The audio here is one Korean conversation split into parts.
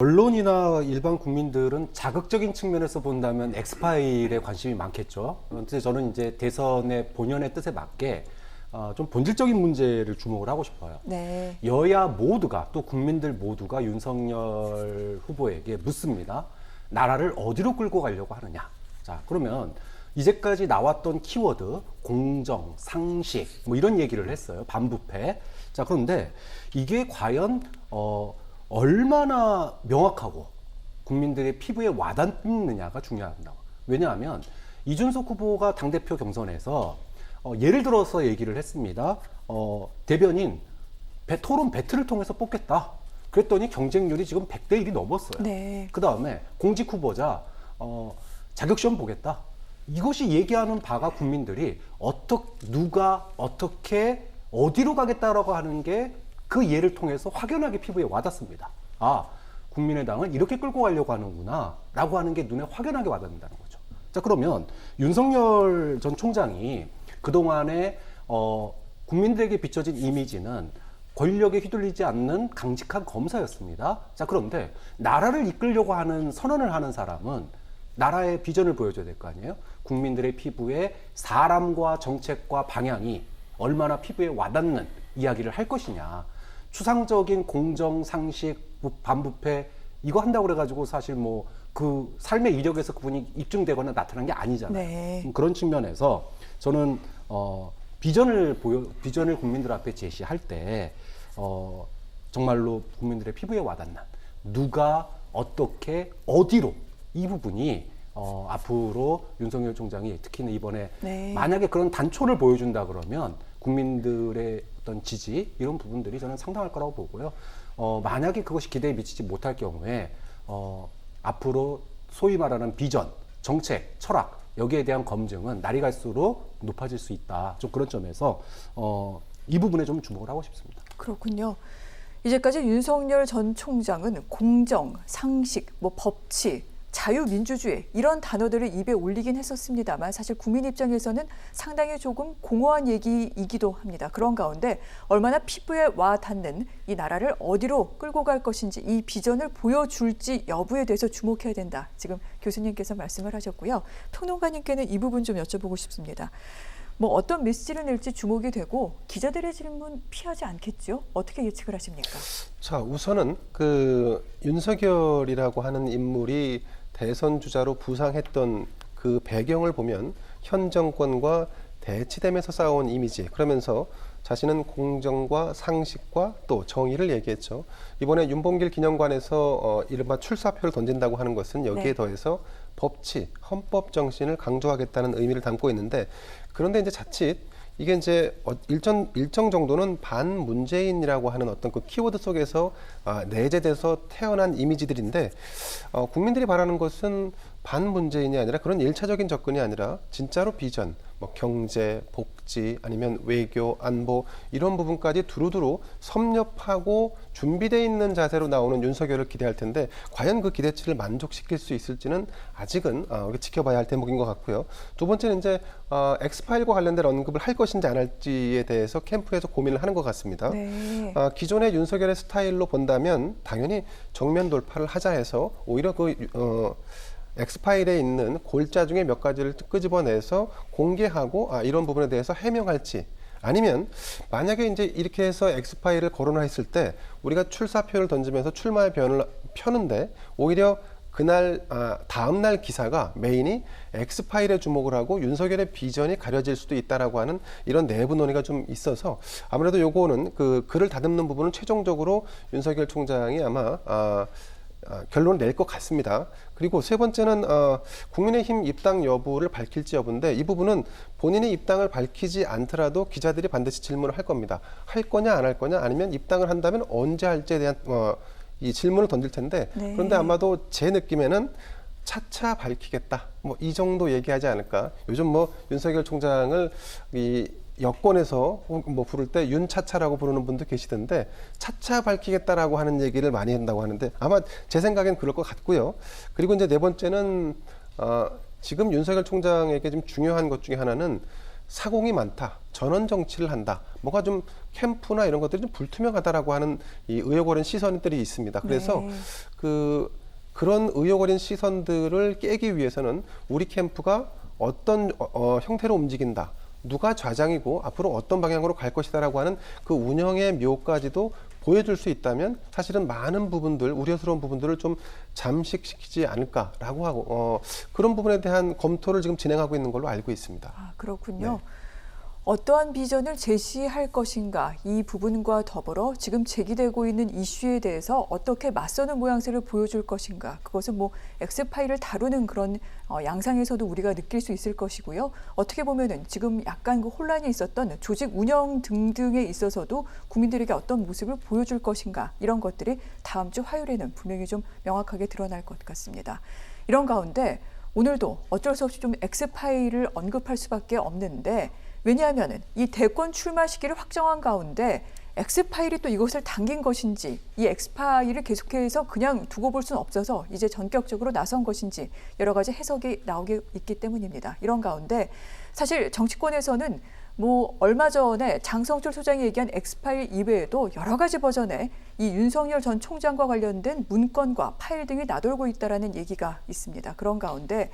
언론이나 일반 국민들은 자극적인 측면에서 본다면 엑스파일에 관심이 많겠죠. 그런데 저는 이제 대선의 본연의 뜻에 맞게 좀 본질적인 문제를 주목을 하고 싶어요. 네. 여야 모두가 또 국민들 모두가 윤석열 후보에게 묻습니다. 나라를 어디로 끌고 가려고 하느냐. 자, 그러면 이제까지 나왔던 키워드 공정, 상식 뭐 이런 얘기를 했어요. 반부패. 자, 그런데 이게 과연 얼마나 명확하고 국민들의 피부에 와닿느냐가 중요합니다. 왜냐하면 이준석 후보가 당대표 경선에서 예를 들어서 얘기를 했습니다. 대변인 토론 배틀을 통해서 뽑겠다. 그랬더니 경쟁률이 지금 100대 1이 넘었어요. 네. 그 다음에 공직 후보자 자격시험 보겠다. 이것이 얘기하는 바가 국민들이 누가 어떻게 어디로 가겠다라고 하는 게 그 예를 통해서 확연하게 피부에 와닿습니다. 아, 국민의당을 이렇게 끌고 가려고 하는구나 라고 하는 게 눈에 확연하게 와닿는다는 거죠. 자, 그러면 윤석열 전 총장이 그동안에 국민들에게 비춰진 이미지는 권력에 휘둘리지 않는 강직한 검사였습니다. 자, 그런데 나라를 이끌려고 하는 선언을 하는 사람은 나라의 비전을 보여줘야 될 거 아니에요? 국민들의 피부에 사람과 정책과 방향이 얼마나 피부에 와닿는 이야기를 할 것이냐. 추상적인 공정, 상식, 반부패 이거 한다고 그래가지고 사실 뭐 그 삶의 이력에서 그분이 입증되거나 나타난 게 아니잖아요. 네. 그런 측면에서 저는 비전을 국민들 앞에 제시할 때 정말로 국민들의 피부에 와닿는 누가 어떻게 어디로 이 부분이 앞으로 윤석열 총장이 특히나 이번에 네. 만약에 그런 단초를 보여준다 그러면 국민들의 어떤 지지 이런 부분들이 저는 상당할 거라고 보고요. 만약에 그것이 기대에 미치지 못할 경우에 앞으로 소위 말하는 비전, 정책, 철학 여기에 대한 검증은 날이 갈수록 높아질 수 있다. 좀 그런 점에서 이 부분에 좀 주목을 하고 싶습니다. 그렇군요. 이제까지 윤석열 전 총장은 공정, 상식, 법치, 자유민주주의 이런 단어들을 입에 올리긴 했었습니다만 사실 국민 입장에서는 상당히 조금 공허한 얘기이기도 합니다. 그런 가운데 얼마나 피부에 와 닿는 이 나라를 어디로 끌고 갈 것인지 이 비전을 보여줄지 여부에 대해서 주목해야 된다. 지금 교수님께서 말씀을 하셨고요. 평론가님께는 이 부분 좀 여쭤보고 싶습니다. 어떤 메시지를 낼지 주목이 되고 기자들의 질문 피하지 않겠죠? 어떻게 예측을 하십니까? 자, 우선은 그 윤석열이라고 하는 인물이 대선 주자로 부상했던 그 배경을 보면 현 정권과 대치되면서 쌓아온 이미지, 그러면서 자신은 공정과 상식과 또 정의를 얘기했죠. 이번에 윤봉길 기념관에서 이른바 출사표를 던진다고 하는 것은 여기에 네. 더해서 법치, 헌법 정신을 강조하겠다는 의미를 담고 있는데, 그런데 이제 자칫 이게 이제 일정 정도는 반문재인이라고 하는 어떤 그 키워드 속에서 내재돼서 태어난 이미지들인데, 국민들이 바라는 것은 반문재인이 아니라 그런 일차적인 접근이 아니라 진짜로 비전, 경제, 복지, 아니면 외교, 안보 이런 부분까지 두루두루 섭렵하고 준비되어 있는 자세로 나오는 윤석열을 기대할 텐데, 과연 그 기대치를 만족시킬 수 있을지는 아직은 우리가 지켜봐야 할 대목인 것 같고요. 두 번째는 이제 엑스파일과 관련된 언급을 할 것인지 안 할지에 대해서 캠프에서 고민을 하는 것 같습니다. 네. 기존의 윤석열의 스타일로 본다면 당연히 정면 돌파를 하자 해서 오히려 엑스파일에 있는 골자 중에 몇 가지를 끄집어내서 공개하고 이런 부분에 대해서 해명할지, 아니면 만약에 이제 이렇게 해서 엑스파일을 거론했을 때 우리가 출사표를 던지면서 출마의 변을 펴는데 오히려 그날 다음날 기사가 메인이 엑스파일에 주목을 하고 윤석열의 비전이 가려질 수도 있다라고 하는 이런 내부 논의가 좀 있어서 아무래도 요거는 그 글을 다듬는 부분은 최종적으로 윤석열 총장이 아마 결론을 낼 것 같습니다. 그리고 세 번째는 국민의힘 입당 여부를 밝힐지 여부인데, 이 부분은 본인의 입당을 밝히지 않더라도 기자들이 반드시 질문을 할 겁니다. 할 거냐 안 할 거냐, 아니면 입당을 한다면 언제 할지에 대한 이 질문을 던질 텐데, 네. 그런데 아마도 제 느낌에는 차차 밝히겠다, 이 정도 얘기하지 않을까. 요즘 윤석열 총장을 이 여권에서 부를 때 윤차차라고 부르는 분도 계시던데, 차차 밝히겠다라고 하는 얘기를 많이 한다고 하는데 아마 제 생각엔 그럴 것 같고요. 그리고 이제 네 번째는 지금 윤석열 총장에게 좀 중요한 것 중에 하나는 사공이 많다, 전원 정치를 한다, 뭐가 좀 캠프나 이런 것들이 좀 불투명하다라고 하는 이 의혹 어린 시선들이 있습니다. 그래서 네. 그런 의혹 어린 시선들을 깨기 위해서는 우리 캠프가 어떤 형태로 움직인다, 누가 좌장이고 앞으로 어떤 방향으로 갈 것이다라고 하는 그 운영의 묘까지도 보여줄 수 있다면 사실은 많은 부분들, 우려스러운 부분들을 좀 잠식시키지 않을까라고 하고 그런 부분에 대한 검토를 지금 진행하고 있는 걸로 알고 있습니다. 아, 그렇군요. 어떠한 비전을 제시할 것인가, 이 부분과 더불어 지금 제기되고 있는 이슈에 대해서 어떻게 맞서는 모양새를 보여줄 것인가, 그것은 뭐 엑스파일을 다루는 그런 양상에서도 우리가 느낄 수 있을 것이고요. 어떻게 보면은 지금 약간 그 혼란이 있었던 조직 운영 등등에 있어서도 국민들에게 어떤 모습을 보여줄 것인가, 이런 것들이 다음 주 화요일에는 분명히 좀 명확하게 드러날 것 같습니다. 이런 가운데 오늘도 어쩔 수 없이 좀 엑스파일을 언급할 수밖에 없는데, 왜냐하면 이 대권 출마 시기를 확정한 가운데 엑스파일이 또 이것을 당긴 것인지, 이 엑스파일을 계속해서 그냥 두고 볼 수는 없어서 이제 전격적으로 나선 것인지 여러 가지 해석이 나오게 있기 때문입니다. 이런 가운데 사실 정치권에서는 뭐 얼마 전에 장성철 소장이 얘기한 엑스파일 이외에도 여러 가지 버전의 이 윤석열 전 총장과 관련된 문건과 파일 등이 나돌고 있다라는 얘기가 있습니다. 그런 가운데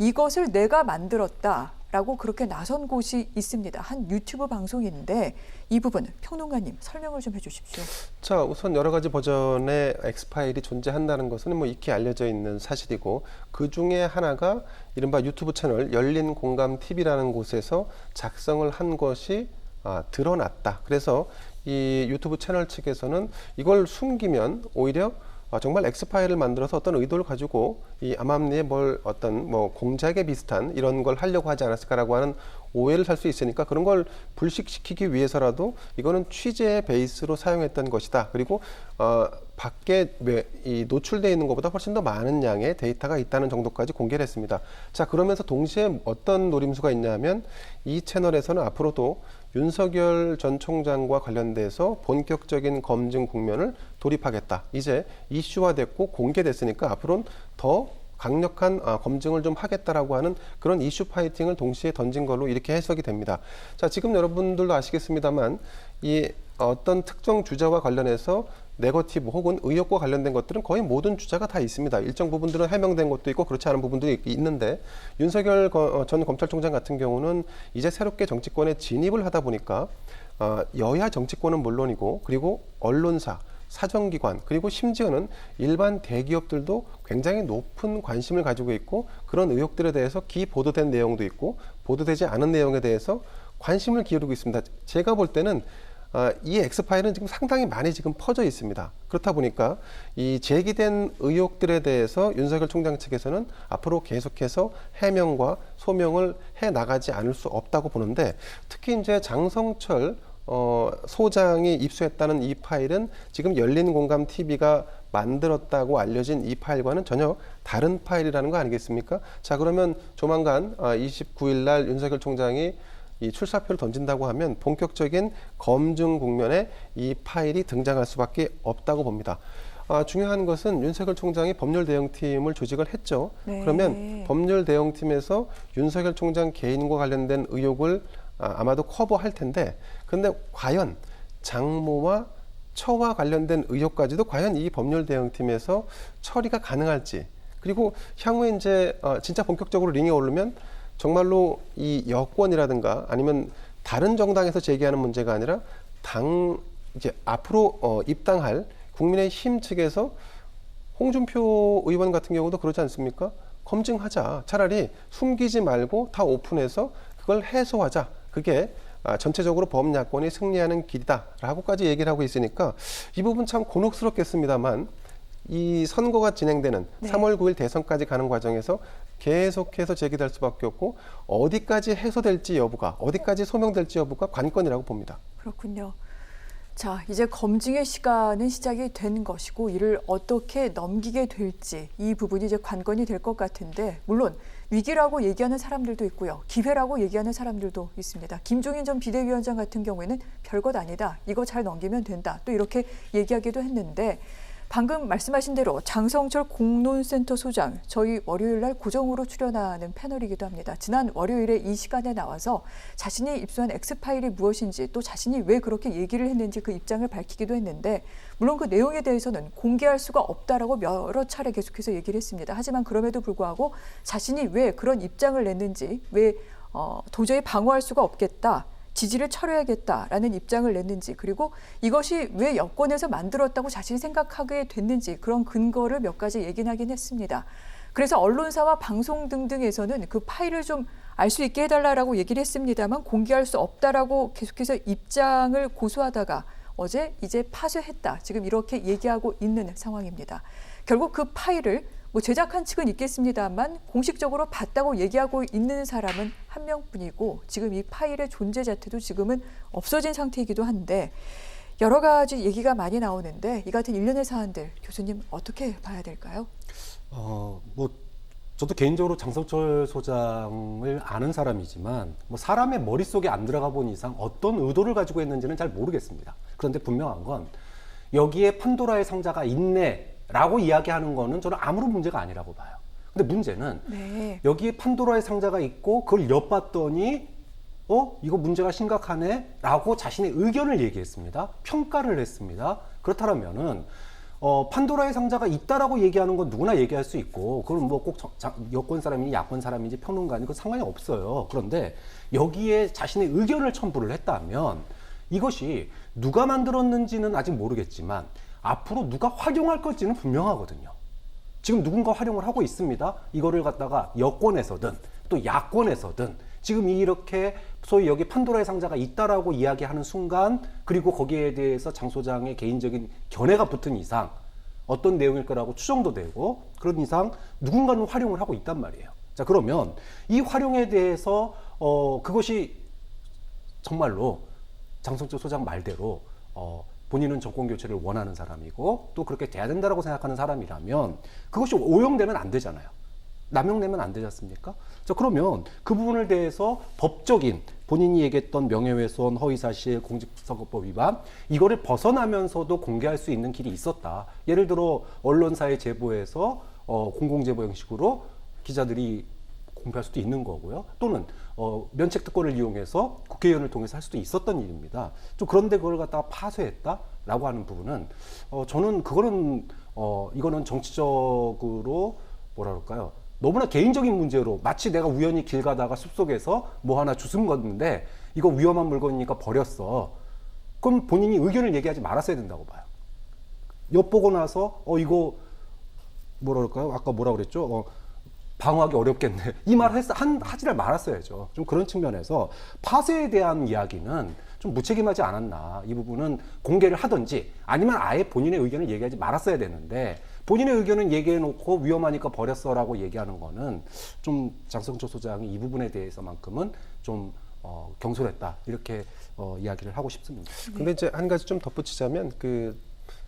이것을 내가 만들었다라고 그렇게 나선 곳이 있습니다. 한 유튜브 방송인데 이 부분 평론가님 설명을 좀 해주십시오. 자, 우선 여러 가지 버전의 엑스파일이 존재한다는 것은 뭐 익히 알려져 있는 사실이고, 그 중에 하나가 이른바 유튜브 채널 열린 공감 TV라는 곳에서 작성을 한 것이 드러났다. 그래서 이 유튜브 채널 측에서는 이걸 숨기면 오히려 정말 엑스파일을 만들어서 어떤 의도를 가지고 이 암암리에 어떤 공작에 비슷한 이런 걸 하려고 하지 않았을까라고 하는 오해를 살 수 있으니까, 그런 걸 불식시키기 위해서라도 이거는 취재의 베이스로 사용했던 것이다. 그리고 밖에 이 노출되어 있는 것보다 훨씬 더 많은 양의 데이터가 있다는 정도까지 공개를 했습니다. 자, 그러면서 동시에 어떤 노림수가 있냐면, 이 채널에서는 앞으로도 윤석열 전 총장과 관련돼서 본격적인 검증 국면을 돌입하겠다. 이제 이슈화됐고 공개됐으니까 앞으로는 더 강력한 검증을 좀 하겠다라고 하는 그런 이슈 파이팅을 동시에 던진 걸로 이렇게 해석이 됩니다. 자, 지금 여러분들도 아시겠습니다만 이 어떤 특정 주자와 관련해서 네거티브 혹은 의혹과 관련된 것들은 거의 모든 주자가 다 있습니다. 일정 부분들은 해명된 것도 있고 그렇지 않은 부분들이 있는데, 윤석열 전 검찰총장 같은 경우는 이제 새롭게 정치권에 진입을 하다 보니까 여야 정치권은 물론이고, 그리고 언론사, 사정기관, 그리고 심지어는 일반 대기업들도 굉장히 높은 관심을 가지고 있고, 그런 의혹들에 대해서 기보도된 내용도 있고 보도되지 않은 내용에 대해서 관심을 기울이고 있습니다. 제가 볼 때는 이 엑스파일은 지금 상당히 많이 지금 퍼져 있습니다. 그렇다 보니까 이 제기된 의혹들에 대해서 윤석열 총장 측에서는 앞으로 계속해서 해명과 소명을 해 나가지 않을 수 없다고 보는데, 특히 이제 장성철 소장이 입수했다는 이 파일은 지금 열린 공감 TV가 만들었다고 알려진 이 파일과는 전혀 다른 파일이라는 거 아니겠습니까? 자, 그러면 조만간 29일 날 윤석열 총장이 이 출사표를 던진다고 하면 본격적인 검증 국면에 이 파일이 등장할 수밖에 없다고 봅니다. 중요한 것은 윤석열 총장이 법률대응팀을 조직을 했죠. 네. 그러면 법률대응팀에서 윤석열 총장 개인과 관련된 의혹을 아마도 커버할 텐데, 근데 과연 장모와 처와 관련된 의혹까지도 과연 이 법률대응팀에서 처리가 가능할지, 그리고 향후에 이제 진짜 본격적으로 링에 오르면 정말로 이 여권이라든가 아니면 다른 정당에서 제기하는 문제가 아니라 이제 앞으로 입당할 국민의힘 측에서 홍준표 의원 같은 경우도 그러지 않습니까? 검증하자. 차라리 숨기지 말고 다 오픈해서 그걸 해소하자. 그게 전체적으로 범야권이 승리하는 길이다라고까지 얘기를 하고 있으니까 이 부분 참 곤혹스럽겠습니다만, 이 선거가 진행되는 3월 9일 대선까지 가는 과정에서 계속해서 제기될 수밖에 없고, 어디까지 해소될지 여부가, 어디까지 소명될지 여부가 관건이라고 봅니다. 그렇군요. 자, 이제 검증의 시간은 시작이 된 것이고, 이를 어떻게 넘기게 될지 이 부분이 이제 관건이 될 것 같은데, 물론 위기라고 얘기하는 사람들도 있고요, 기회라고 얘기하는 사람들도 있습니다. 김종인 전 비대위원장 같은 경우에는 별것 아니다, 이거 잘 넘기면 된다, 또 이렇게 얘기하기도 했는데, 방금 말씀하신 대로 장성철 공론센터 소장, 저희 월요일 날 고정으로 출연하는 패널이기도 합니다. 지난 월요일에 이 시간에 나와서 자신이 입수한 엑스파일이 무엇인지 또 자신이 왜 그렇게 얘기를 했는지 그 입장을 밝히기도 했는데 물론 그 내용에 대해서는 공개할 수가 없다라고 여러 차례 계속해서 얘기를 했습니다. 하지만 그럼에도 불구하고 자신이 왜 그런 입장을 냈는지, 왜 도저히 방어할 수가 없겠다, 지지를 철회하겠다라는 입장을 냈는지, 그리고 이것이 왜 여권에서 만들었다고 자신이 생각하게 됐는지 그런 근거를 몇 가지 얘기는 하긴 했습니다. 그래서 언론사와 방송 등등에서는 그 파일을 좀 알 수 있게 해달라고 얘기를 했습니다만 공개할 수 없다라고 계속해서 입장을 고수하다가 어제 이제 파쇄했다, 지금 이렇게 얘기하고 있는 상황입니다. 결국 그 파일을 제작한 측은 있겠습니다만 공식적으로 봤다고 얘기하고 있는 사람은 한 명뿐이고 지금 이 파일의 존재 자체도 지금은 없어진 상태이기도 한데 여러 가지 얘기가 많이 나오는데 이 같은 일련의 사안들 교수님 어떻게 봐야 될까요? 저도 개인적으로 장성철 소장을 아는 사람이지만 사람의 머릿속에 안 들어가 본 이상 어떤 의도를 가지고 했는지는 잘 모르겠습니다. 그런데 분명한 건 여기에 판도라의 상자가 있네라고 이야기하는 거는 저는 아무런 문제가 아니라고 봐요. 근데 문제는 여기에 판도라의 상자가 있고 그걸 엿봤더니 이거 문제가 심각하네 라고 자신의 의견을 얘기했습니다. 평가를 했습니다. 그렇다면은 판도라의 상자가 있다라고 얘기하는 건 누구나 얘기할 수 있고 그건 꼭 여권 사람이니 야권 사람인지 평론가니 그 상관이 없어요. 그런데 여기에 자신의 의견을 첨부를 했다면 이것이 누가 만들었는지는 아직 모르겠지만 앞으로 누가 활용할 건지는 분명하거든요. 지금 누군가 활용을 하고 있습니다. 이거를 갖다가 여권에서든 또 야권에서든 지금 이렇게 소위 여기 판도라의 상자가 있다라고 이야기하는 순간 그리고 거기에 대해서 장 소장의 개인적인 견해가 붙은 이상 어떤 내용일 거라고 추정도 되고 그런 이상 누군가는 활용을 하고 있단 말이에요. 자, 그러면 이 활용에 대해서 그것이 정말로 장성철 소장 말대로 본인은 정권 교체를 원하는 사람이고 또 그렇게 돼야 된다라고 생각하는 사람이라면 그것이 오용되면 안 되잖아요. 남용되면 안 되지 않습니까? 자, 그러면 그 부분을 대해서 법적인 본인이 얘기했던 명예훼손, 허위사실, 공직선거법 위반 이거를 벗어나면서도 공개할 수 있는 길이 있었다. 예를 들어 언론사에 제보해서 공공제보 형식으로 기자들이 공표할 수도 있는 거고요. 또는 면책 특권을 이용해서 국회의원을 통해서 할 수도 있었던 일입니다. 좀 그런데 그걸 갖다가 파쇄했다라고 하는 부분은 저는 그거는 이거는 정치적으로 뭐라 그럴까요? 너무나 개인적인 문제로 마치 내가 우연히 길 가다가 숲속에서 뭐 하나 주워 먹었는데 이거 위험한 물건이니까 버렸어. 그럼 본인이 의견을 얘기하지 말았어야 된다고 봐요. 엿보고 나서 이거 뭐라 그럴까요? 아까 뭐라 그랬죠? 방어하기 어렵겠네. 이 말 하지를 말았어야죠. 좀 그런 측면에서 파쇄에 대한 이야기는 좀 무책임하지 않았나. 이 부분은 공개를 하든지 아니면 아예 본인의 의견을 얘기하지 말았어야 되는데 본인의 의견은 얘기해놓고 위험하니까 버렸어라고 얘기하는 거는 좀 장성철 소장이 이 부분에 대해서만큼은 좀 경솔했다 이렇게 이야기를 하고 싶습니다. 근데 이제 한 가지 좀 덧붙이자면 그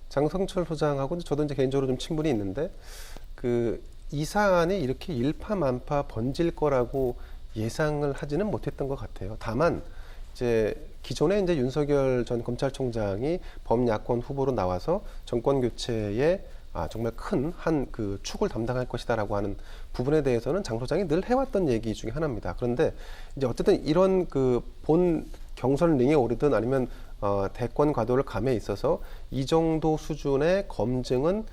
장성철 소장하고 저도 이제 개인적으로 좀 친분이 있는데 이 사안이 이렇게 일파만파 번질 거라고 예상을 하지는 못했던 것 같아요. 다만 이제 기존에 이제 윤석열 전 검찰총장이 범야권 후보로 나와서 정권 교체에 정말 큰 그 축을 담당할 것이다라고 하는 부분에 대해서는 장 소장이 늘 해왔던 얘기 중에 하나입니다. 그런데 이제 어쨌든 이런 그 본 경선 링에 오르든 아니면 대권 과도를 감에 있어서 이 정도 수준의 검증은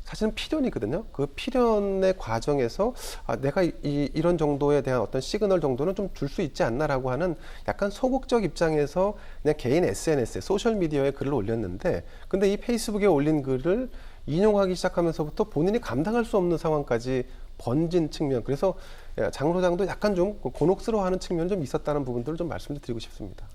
사실은 필연이거든요. 그 필연의 과정에서 내가 이런 정도에 대한 어떤 시그널 정도는 좀 줄 수 있지 않나라고 하는 약간 소극적 입장에서 그냥 개인 SNS에 소셜미디어에 글을 올렸는데 근데 이 페이스북에 올린 글을 인용하기 시작하면서부터 본인이 감당할 수 없는 상황까지 번진 측면 그래서 장 소장도 약간 좀 곤혹스러워하는 측면이 좀 있었다는 부분들을 좀 말씀드리고 싶습니다.